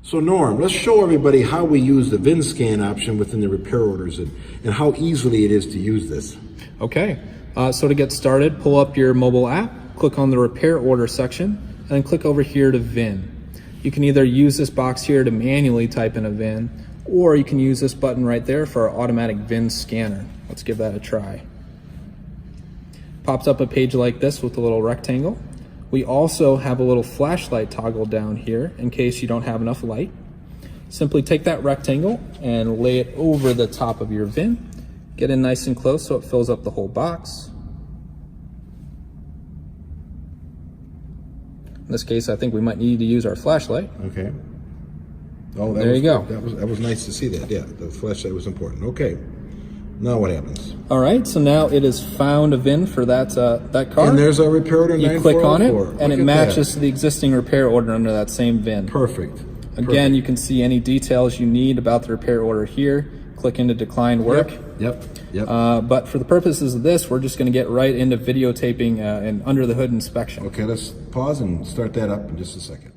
So Norm, let's show everybody how we use the VIN scan option within the repair orders and how easily it is to use this. Okay, so to get started, pull up your mobile app, click on the repair order section, and then click over here to VIN. You can either use this box here to manually type in a VIN, or you can use this button right there for our automatic VIN scanner. Let's give that a try. Pops up a page like this with a little rectangle. We also have a little flashlight toggle down here in case you don't have enough light. Simply take that rectangle and lay it over the top of your VIN. Get in nice and close so it fills up the whole box. In this case, I think we might need to use our flashlight. Okay. Oh, there you go. That was nice to see that. Yeah, the flashlight was important. Okay. Now what happens? All right, so now it has found a VIN for that car. And there's our repair order. You click on it, and it matches to the existing repair order under that same VIN. Perfect. Again, you can see any details you need about the repair order here. Click into decline work. Yep. But for the purposes of this, we're just going to get right into videotaping and under the hood inspection. Okay, let's pause and start that up in just a second.